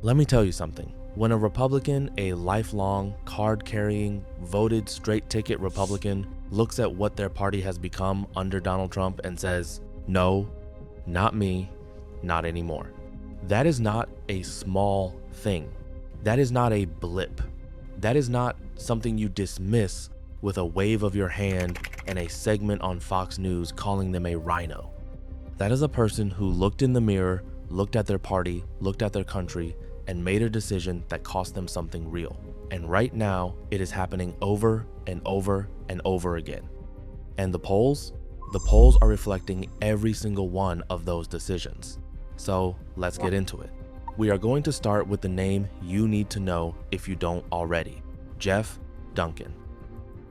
Let me tell you something. When a Republican, a lifelong, card-carrying, voted straight-ticket Republican, looks at what their party has become under Donald Trump and says, "No, not me, not anymore," that is not a small thing. That is not a blip. That is not something you dismiss with a wave of your hand and a segment on Fox News calling them a rhino. That is a person who looked in the mirror, looked at their party, looked at their country, and made a decision that cost them something real. And right now, it is happening over and over and over again. And the polls are reflecting every single one of those decisions. So let's get into it. We are going to start with the name you need to know if you don't already. Jeff Duncan,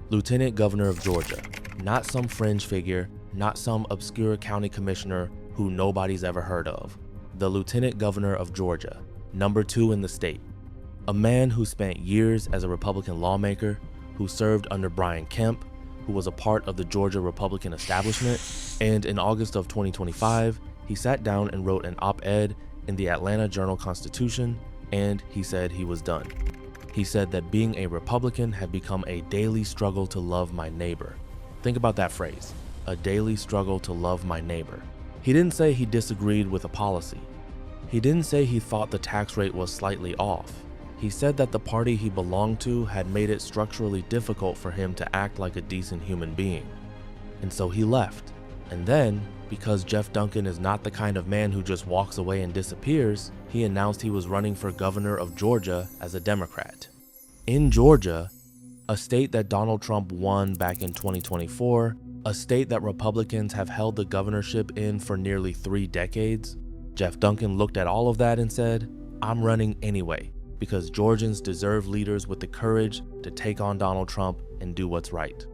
Lieutenant Governor of Georgia, not some fringe figure, not some obscure county commissioner who nobody's ever heard of. The Lieutenant Governor of Georgia, number 2 in the state. A man who spent years as a Republican lawmaker, who served under Brian Kemp, who was a part of the Georgia Republican establishment, and in August of 2025, he sat down and wrote an op-ed in the Atlanta Journal-Constitution, and he said he was done. He said that being a Republican had become a daily struggle to love my neighbor. Think about that phrase, a daily struggle to love my neighbor. He didn't say he disagreed with a policy. He didn't say he thought the tax rate was slightly off. He said that the party he belonged to had made it structurally difficult for him to act like a decent human being. And so he left. And then, because Jeff Duncan is not the kind of man who just walks away and disappears, he announced he was running for governor of Georgia as a Democrat. In Georgia, a state that Donald Trump won back in 2024, a state that Republicans have held the governorship in for nearly 3 decades, Jeff Duncan looked at all of that and said, "I'm running anyway, because Georgians deserve leaders with the courage to take on Donald Trump and do what's right."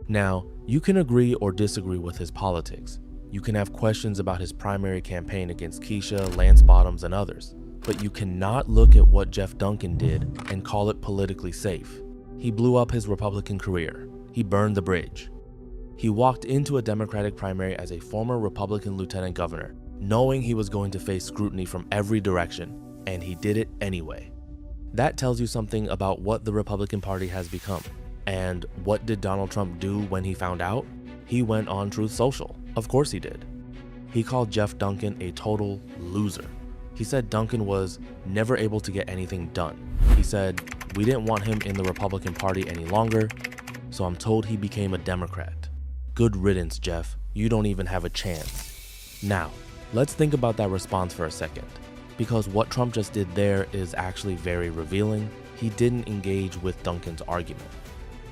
Now, you can agree or disagree with his politics. You can have questions about his primary campaign against Keisha, Lance Bottoms, and others, but you cannot look at what Jeff Duncan did and call it politically safe. He blew up his Republican career. He burned the bridge. He walked into a Democratic primary as a former Republican lieutenant governor, knowing he was going to face scrutiny from every direction, and he did it anyway. That tells you something about what the Republican Party has become. And what did Donald Trump do when he found out? He went on Truth Social. Of course he did. He called Jeff Duncan a total loser. He said Duncan was never able to get anything done. He said, "We didn't want him in the Republican Party any longer, so I'm told he became a Democrat." Good riddance, Jeff. You don't even have a chance. Now, let's think about that response for a second, because what Trump just did there is actually very revealing. He didn't engage with Duncan's argument.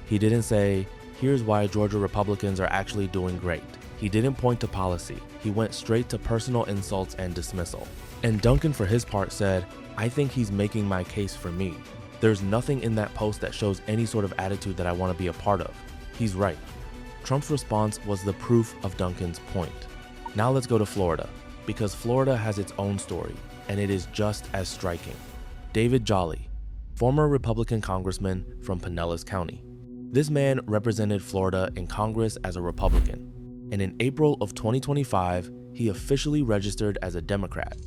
He didn't say, "Here's why Georgia Republicans are actually doing great." He didn't point to policy. He went straight to personal insults and dismissal. And Duncan, for his part, said, "I think he's making my case for me. There's nothing in that post that shows any sort of attitude that I want to be a part of. He's right." Trump's response was the proof of Duncan's point. Now let's go to Florida, because Florida has its own story, and it is just as striking. David Jolly, former Republican congressman from Pinellas County. This man represented Florida in Congress as a Republican, and in April of 2025, he officially registered as a Democrat.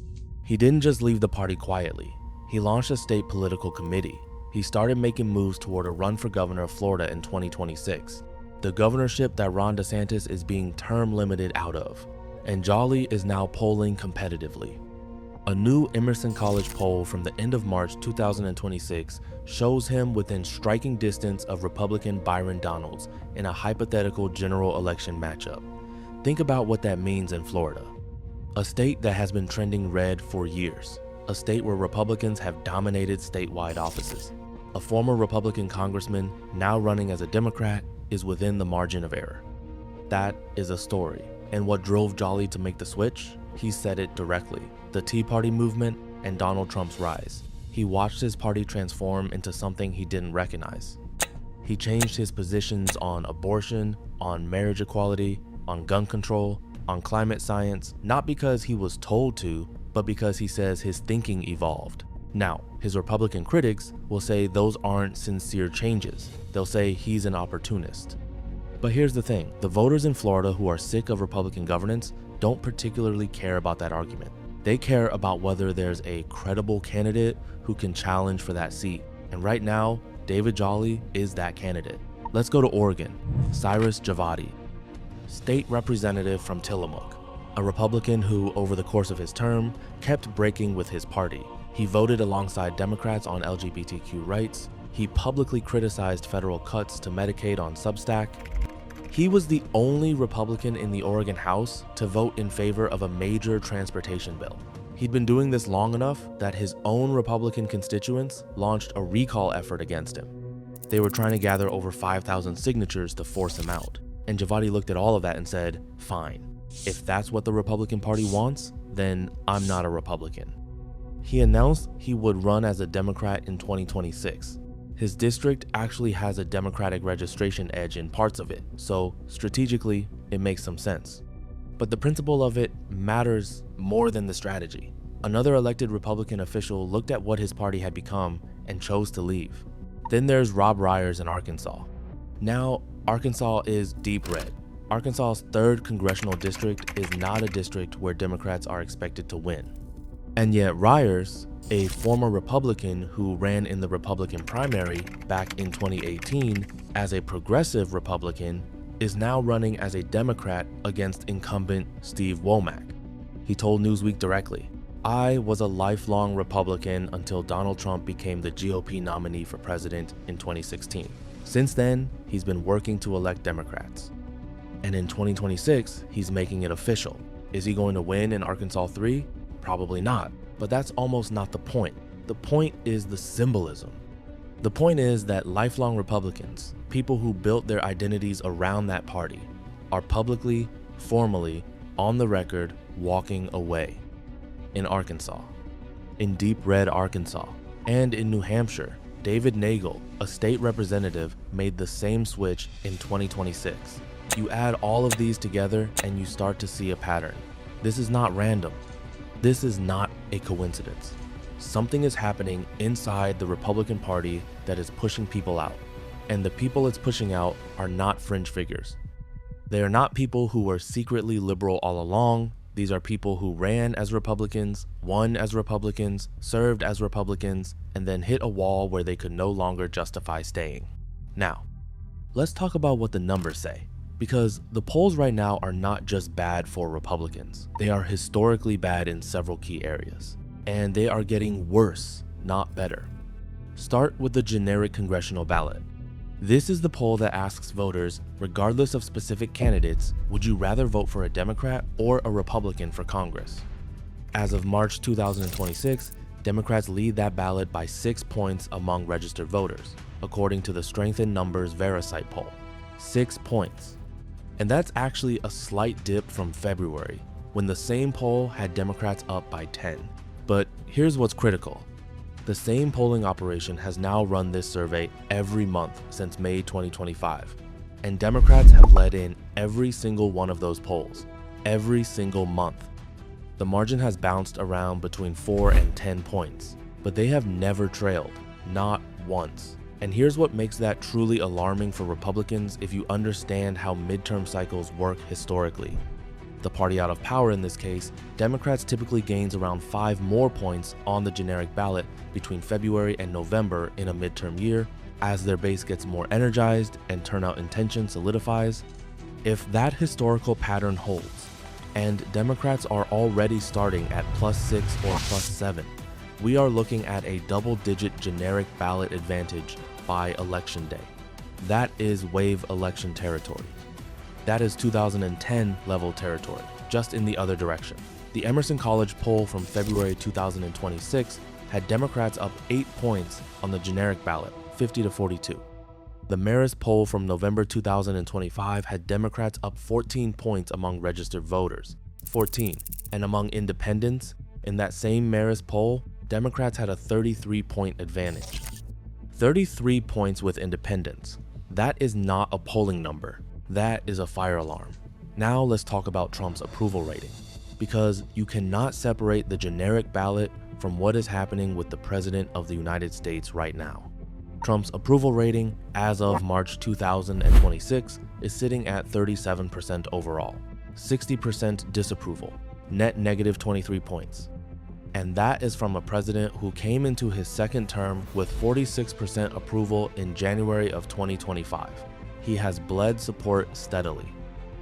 He didn't just leave the party quietly. He launched a state political committee. He started making moves toward a run for governor of Florida in 2026, the governorship that Ron DeSantis is being term limited out of. And Jolly is now polling competitively. A new Emerson College poll from the end of March 2026 shows him within striking distance of Republican Byron Donalds in a hypothetical general election matchup. Think about what that means in Florida, a state that has been trending red for years, a state where Republicans have dominated statewide offices. A former Republican congressman now running as a Democrat is within the margin of error. That is a story. And what drove Jolly to make the switch? He said it directly: the Tea Party movement and Donald Trump's rise. He watched his party transform into something he didn't recognize. He changed his positions on abortion, on marriage equality, on gun control, on climate science, not because he was told to, but because he says his thinking evolved. Now, his Republican critics will say those aren't sincere changes. They'll say he's an opportunist. But here's the thing, the voters in Florida who are sick of Republican governance don't particularly care about that argument. They care about whether there's a credible candidate who can challenge for that seat. And right now, David Jolly is that candidate. Let's go to Oregon. Cyrus Javadi, state representative from Tillamook, a Republican who, over the course of his term, kept breaking with his party. He voted alongside Democrats on LGBTQ rights. He publicly criticized federal cuts to Medicaid on Substack. He was the only Republican in the Oregon House to vote in favor of a major transportation bill. He'd been doing this long enough that his own Republican constituents launched a recall effort against him. They were trying to gather over 5,000 signatures to force him out. And Javadi looked at all of that and said, fine, if that's what the Republican Party wants, then I'm not a Republican. He announced he would run as a Democrat in 2026. His district actually has a Democratic registration edge in parts of it, so strategically, it makes some sense. But the principle of it matters more than the strategy. Another elected Republican official looked at what his party had become and chose to leave. Then there's Rob Ryers in Arkansas. Now, Arkansas is deep red. Arkansas's 3rd congressional district is not a district where Democrats are expected to win. And yet Ryers, a former Republican who ran in the Republican primary back in 2018 as a progressive Republican, is now running as a Democrat against incumbent Steve Womack. He told Newsweek directly, "I was a lifelong Republican until Donald Trump became the GOP nominee for president in 2016. Since then, he's been working to elect Democrats. And in 2026, he's making it official. Is he going to win in Arkansas 3? Probably not, but that's almost not the point. The point is the symbolism. The point is that lifelong Republicans, people who built their identities around that party, are publicly, formally, on the record, walking away. In Arkansas, in deep red Arkansas, and in New Hampshire, David Nagel, a state representative, made the same switch in 2026. You add all of these together and you start to see a pattern. This is not random. This is not a coincidence. Something is happening inside the Republican Party that is pushing people out. And the people it's pushing out are not fringe figures. They are not people who were secretly liberal all along. These are people who ran as Republicans, won as Republicans, served as Republicans, and then hit a wall where they could no longer justify staying. Now, let's talk about what the numbers say. Because the polls right now are not just bad for Republicans. They are historically bad in several key areas. And they are getting worse, not better. Start with the generic congressional ballot. This is the poll that asks voters, regardless of specific candidates, would you rather vote for a Democrat or a Republican for Congress? As of March 2026, Democrats lead that ballot by 6 points among registered voters, according to the Strength in Numbers Vericite poll. 6 points. And that's actually a slight dip from February, when the same poll had Democrats up by 10. But here's what's critical. The same polling operation has now run this survey every month since May 2025, and Democrats have led in every single one of those polls, every single month. The margin has bounced around between 4 and 10 points, but they have never trailed, not once. And here's what makes that truly alarming for Republicans if you understand how midterm cycles work historically. The party out of power in this case, Democrats typically gains around 5 more points on the generic ballot between February and November in a midterm year as their base gets more energized and turnout intention solidifies. If that historical pattern holds, and Democrats are already starting at +6 or +7, we are looking at a double-digit generic ballot advantage by election day. That is wave election territory. That is 2010 level territory, just in the other direction. The Emerson College poll from February 2026 had Democrats up 8 points on the generic ballot, 50 to 42. The Marist poll from November 2025 had Democrats up 14 points among registered voters, 14. And among independents, in that same Marist poll, Democrats had a 33-point advantage. 33 points with independents. That is not a polling number. That is a fire alarm. Now let's talk about Trump's approval rating, because you cannot separate the generic ballot from what is happening with the President of the United States right now. Trump's approval rating as of March 2026 is sitting at 37% overall, 60% disapproval, net negative 23 points. And that is from a president who came into his second term with 46% approval in January of 2025. He has bled support steadily.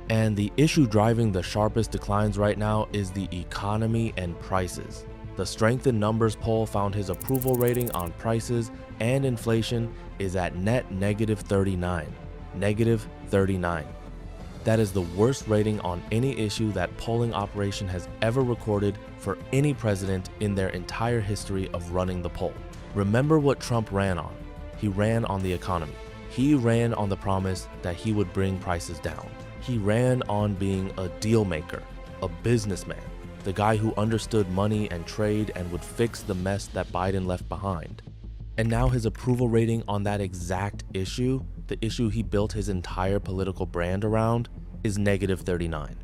And the issue driving the sharpest declines right now is the economy and prices. The Strength in Numbers poll found his approval rating on prices and inflation is at net negative 39. Negative 39. That is the worst rating on any issue that polling operation has ever recorded for any president in their entire history of running the poll. Remember what Trump ran on. He ran on the economy. He ran on the promise that he would bring prices down. He ran on being a deal maker, a businessman, the guy who understood money and trade and would fix the mess that Biden left behind. And now his approval rating on that exact issue, the issue he built his entire political brand around, is negative 39.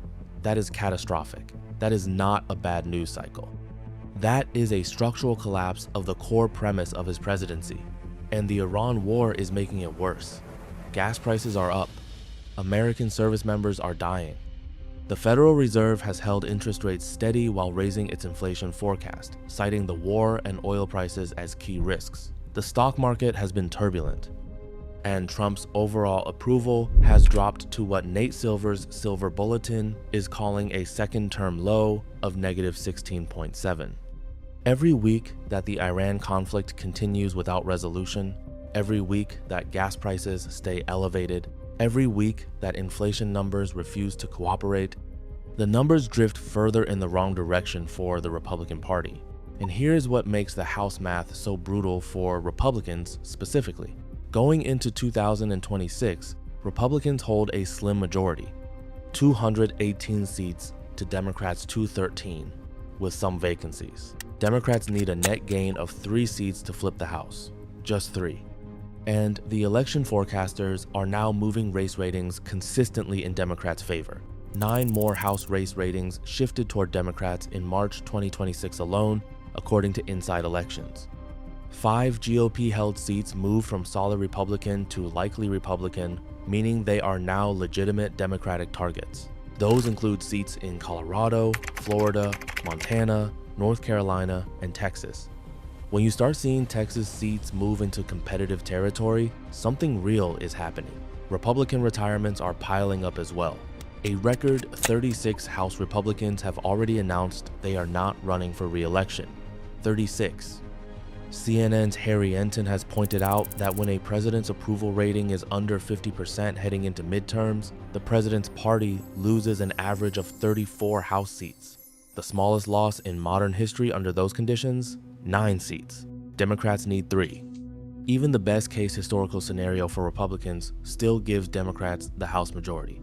That is catastrophic. That is not a bad news cycle. That is a structural collapse of the core premise of his presidency. And the Iran war is making it worse. Gas prices are up. American service members are dying. The Federal Reserve has held interest rates steady while raising its inflation forecast, citing the war and oil prices as key risks. The stock market has been turbulent, and Trump's overall approval has dropped to what Nate Silver's Silver Bulletin is calling a second-term low of negative 16.7. Every week that the Iran conflict continues without resolution, every week that gas prices stay elevated, every week that inflation numbers refuse to cooperate, the numbers drift further in the wrong direction for the Republican Party. And here's what makes the House math so brutal for Republicans specifically. Going into 2026, Republicans hold a slim majority, 218 seats to Democrats' 213, with some vacancies. Democrats need a net gain of 3 seats to flip the House, just 3. And the election forecasters are now moving race ratings consistently in Democrats' favor. 9 more House race ratings shifted toward Democrats in March 2026 alone, according to Inside Elections. 5 GOP-held seats moved from solid Republican to likely Republican, meaning they are now legitimate Democratic targets. Those include seats in Colorado, Florida, Montana, North Carolina, and Texas. When you start seeing Texas seats move into competitive territory, something real is happening. Republican retirements are piling up as well. A record 36 House Republicans have already announced they are not running for re-election. 36. CNN's Harry Enton has pointed out that when a president's approval rating is under 50% heading into midterms, the president's party loses an average of 34 House seats. The smallest loss in modern history under those conditions? 9 seats. Democrats need 3. Even the best case historical scenario for Republicans still gives Democrats the House majority.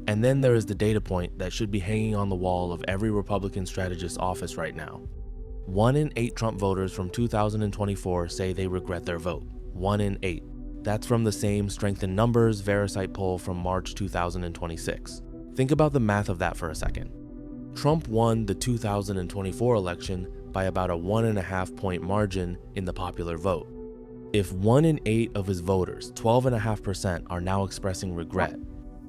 And then there is the data point that should be hanging on the wall of every Republican strategist's office right now. 1 in 8 Trump voters from 2024 say they regret their vote. 1 in 8. That's from the same Strength in Numbers Verisight poll from March 2026. Think about the math of that for a second. Trump won the 2024 election by about a 1.5 point margin in the popular vote. If 1 in 8 of his voters, 12.5%, are now expressing regret,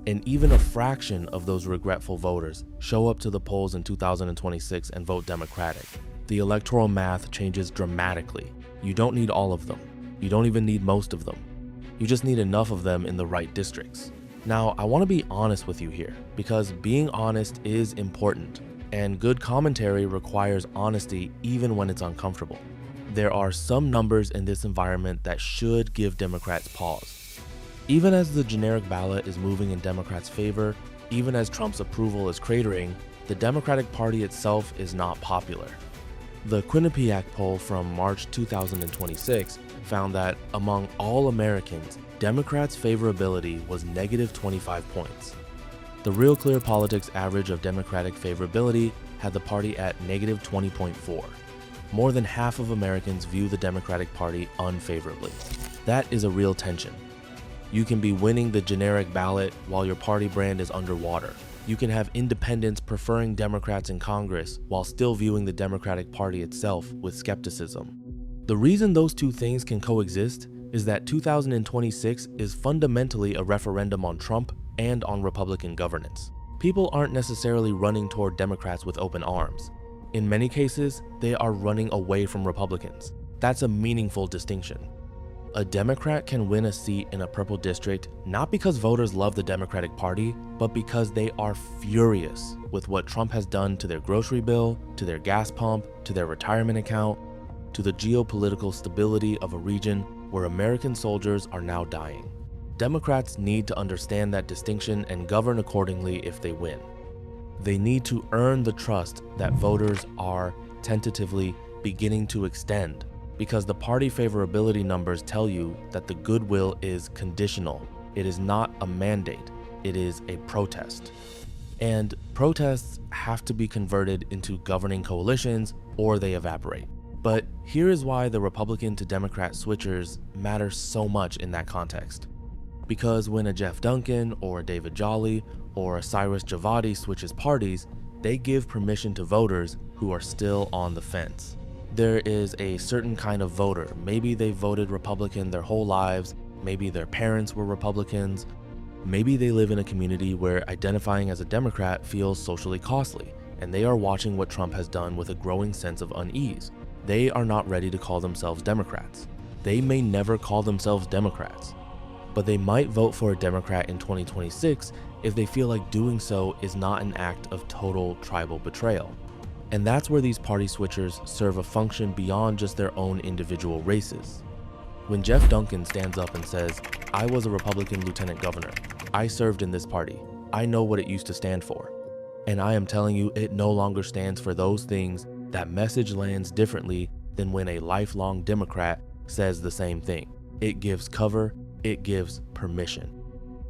and even a fraction of those regretful voters show up to the polls in 2026 and vote Democratic, the electoral math changes dramatically. You don't need all of them. You don't even need most of them. You just need enough of them in the right districts. Now, I want to be honest with you here, because being honest is important, and good commentary requires honesty even when it's uncomfortable. There are some numbers in this environment that should give Democrats pause. Even as the generic ballot is moving in Democrats' favor, even as Trump's approval is cratering, the Democratic Party itself is not popular. The Quinnipiac poll from March 2026 found that among all Americans, Democrats' favorability was negative 25 points. The Real Clear Politics average of Democratic favorability had the party at negative 20.4. More than half of Americans view the Democratic Party unfavorably. That is a real tension. You can be winning the generic ballot while your party brand is underwater. You can have independents preferring Democrats in Congress while still viewing the Democratic Party itself with skepticism. The reason those two things can coexist is that 2026 is fundamentally a referendum on Trump and on Republican governance. people aren't necessarily running toward Democrats with open arms. In many cases, they are running away from Republicans. That's a meaningful distinction. A Democrat can win a seat in a purple district not because voters love the Democratic Party, but because they are furious with what Trump has done to their grocery bill, to their gas pump, to their retirement account, to the geopolitical stability of a region where American soldiers are now dying. Democrats need to understand that distinction and govern accordingly if they win. They need to earn the trust that voters are tentatively beginning to extend, because the party favorability numbers tell you that the goodwill is conditional. It is not a mandate, it is a protest. And protests have to be converted into governing coalitions or they evaporate. But here is why the Republican to Democrat switchers matter so much in that context. Because when a Jeff Duncan or a David Jolly or a Cyrus Javadi switches parties, they give permission to voters who are still on the fence. There is a certain kind of voter. Maybe they voted Republican their whole lives, maybe their parents were Republicans, maybe they live in a community where identifying as a Democrat feels socially costly, and they are watching what Trump has done with a growing sense of unease. They are not ready to call themselves Democrats. They may never call themselves Democrats, but they might vote for a Democrat in 2026 if they feel like doing so is not an act of total tribal betrayal. And that's where these party switchers serve a function beyond just their own individual races. When Jeff Duncan stands up and says, "I was a Republican lieutenant governor. I served in this party. I know what it used to stand for. And I am telling you, it no longer stands for those things," that message lands differently than when a lifelong Democrat says the same thing. It gives cover, it gives permission.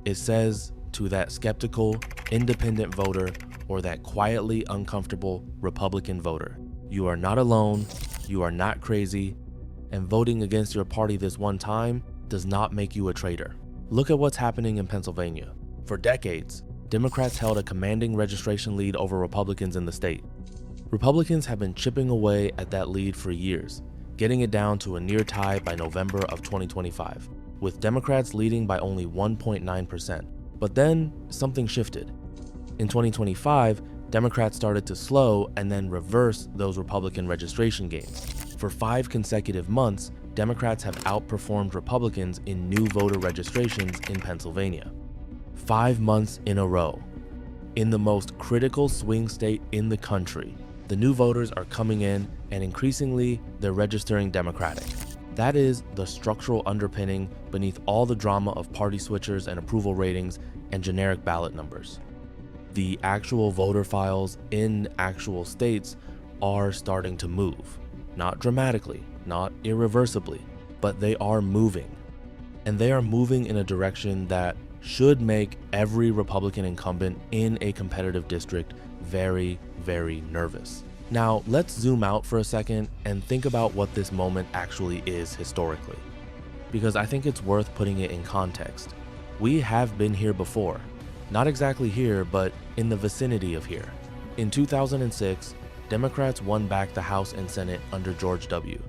It says to that skeptical, independent voter or that quietly uncomfortable Republican voter, you are not alone, you are not crazy, and voting against your party this one time does not make you a traitor. Look at what's happening in Pennsylvania. For decades, Democrats held a commanding registration lead over Republicans in the state. Republicans have been chipping away at that lead for years, getting it down to a near tie by November of 2025, with Democrats leading by only 1.9%. But then something shifted. In 2025, Democrats started to slow and then reverse those Republican registration gains. For 5 consecutive months, Democrats have outperformed Republicans in new voter registrations in Pennsylvania. 5 months in a row. In the most critical swing state in the country, the new voters are coming in and increasingly they're registering Democratic. That is the structural underpinning beneath all the drama of party switchers and approval ratings and generic ballot numbers. The actual voter files in actual states are starting to move. Not dramatically, not irreversibly, but they are moving. And they are moving in a direction that should make every Republican incumbent in a competitive district very, very nervous. Now, let's zoom out for a second and think about what this moment actually is historically, because I think it's worth putting it in context. We have been here before. Not exactly here, but in the vicinity of here. In 2006, Democrats won back the House and Senate under George W.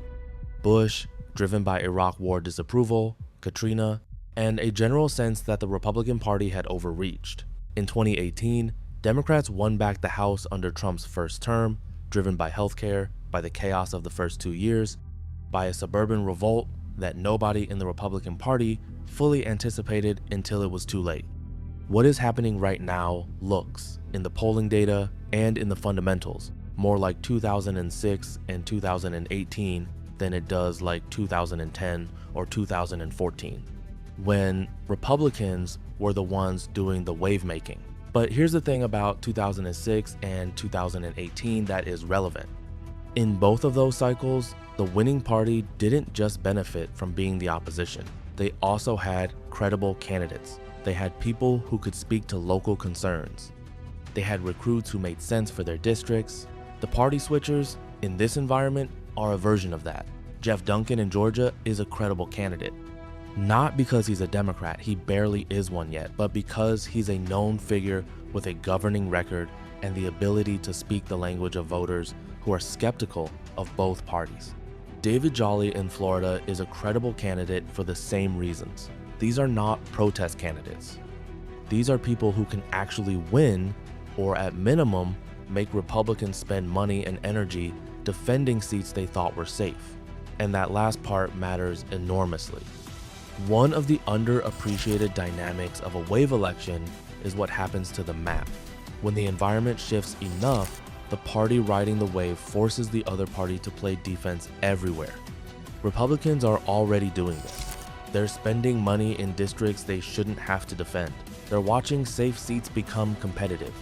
Bush, driven by Iraq War disapproval, Katrina, and a general sense that the Republican Party had overreached. In 2018, Democrats won back the House under Trump's first term, driven by healthcare, by the chaos of the first 2 years, by a suburban revolt that nobody in the Republican Party fully anticipated until it was too late. What is happening right now looks, in the polling data and in the fundamentals, more like 2006 and 2018 than it does like 2010 or 2014, when Republicans were the ones doing the wave making. But here's the thing about 2006 and 2018 that is relevant. In both of those cycles, the winning party didn't just benefit from being the opposition. They also had credible candidates. They had people who could speak to local concerns. They had recruits who made sense for their districts. The party switchers in this environment are a version of that. Jeff Duncan in Georgia is a credible candidate. Not because he's a Democrat, he barely is one yet, but because he's a known figure with a governing record and the ability to speak the language of voters who are skeptical of both parties. David Jolly in Florida is a credible candidate for the same reasons. These are not protest candidates. These are people who can actually win or at minimum, make Republicans spend money and energy defending seats they thought were safe. And that last part matters enormously. One of the underappreciated dynamics of a wave election is what happens to the map. When the environment shifts enough, the party riding the wave forces the other party to play defense everywhere. Republicans are already doing this. They're spending money in districts they shouldn't have to defend. They're watching safe seats become competitive.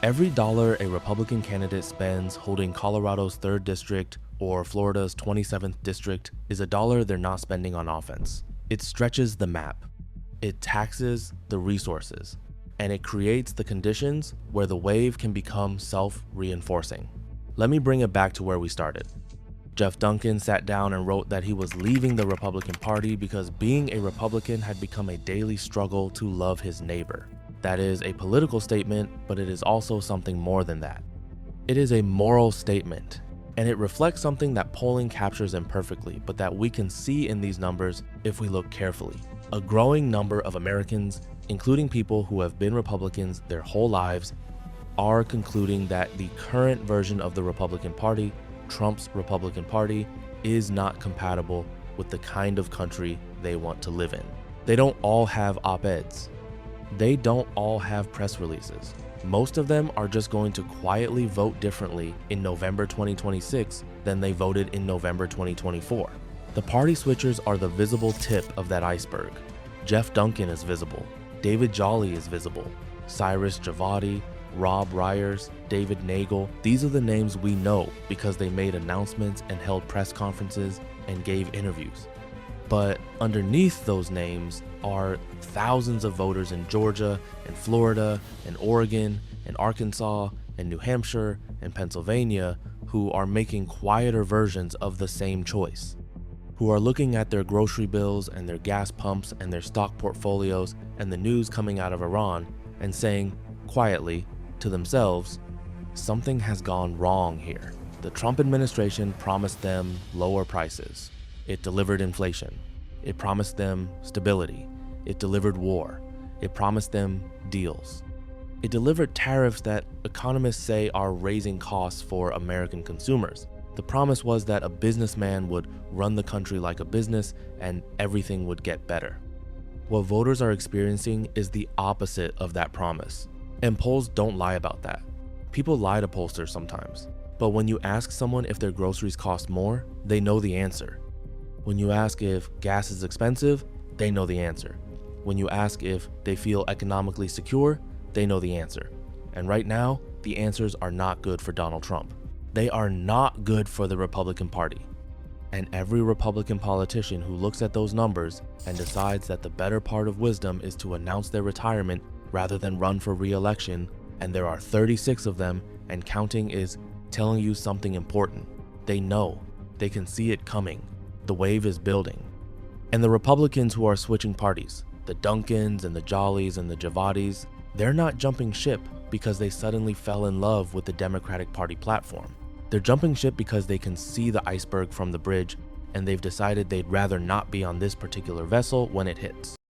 Every dollar a Republican candidate spends holding Colorado's 3rd district or Florida's 27th district is a dollar they're not spending on offense. It stretches the map, it taxes the resources, and it creates the conditions where the wave can become self-reinforcing. Let me bring it back to where we started. Jeff Duncan sat down and wrote that he was leaving the Republican Party because being a Republican had become a daily struggle to love his neighbor. That is a political statement, but it is also something more than that. It is a moral statement, and it reflects something that polling captures imperfectly, but that we can see in these numbers if we look carefully. A growing number of Americans, including people who have been Republicans their whole lives, are concluding that the current version of the Republican Party, Trump's Republican Party, is not compatible with the kind of country they want to live in. They don't all have op-eds. They don't all have press releases. Most of them are just going to quietly vote differently in November 2026 than they voted in November 2024. The party switchers are the visible tip of that iceberg. Jeff Duncan is visible. David Jolly is visible. Cyrus Javadi, Rob Ryers, David Nagel, these are the names we know because they made announcements and held press conferences and gave interviews. But underneath those names are thousands of voters in Georgia and Florida and Oregon and Arkansas and New Hampshire and Pennsylvania who are making quieter versions of the same choice, who are looking at their grocery bills and their gas pumps and their stock portfolios and the news coming out of Iran and saying quietly to themselves, something has gone wrong here. The Trump administration promised them lower prices. It delivered inflation. It promised them stability. It delivered war. It promised them deals. It delivered tariffs that economists say are raising costs for American consumers. The promise was that a businessman would run the country like a business and everything would get better. What voters are experiencing is the opposite of that promise. And polls don't lie about that. People lie to pollsters sometimes. But when you ask someone if their groceries cost more, they know the answer. When you ask if gas is expensive, they know the answer. When you ask if they feel economically secure, they know the answer. And right now, the answers are not good for Donald Trump. They are not good for the Republican Party. And every Republican politician who looks at those numbers and decides that the better part of wisdom is to announce their retirement rather than run for re-election, and there are 36 of them and counting, is telling you something important. They know. They can see it coming. The wave is building. And the Republicans who are switching parties, the Duncans and the Jollies and the Javadis, they're not jumping ship because they suddenly fell in love with the Democratic Party platform. They're jumping ship because they can see the iceberg from the bridge, and they've decided they'd rather not be on this particular vessel when it hits.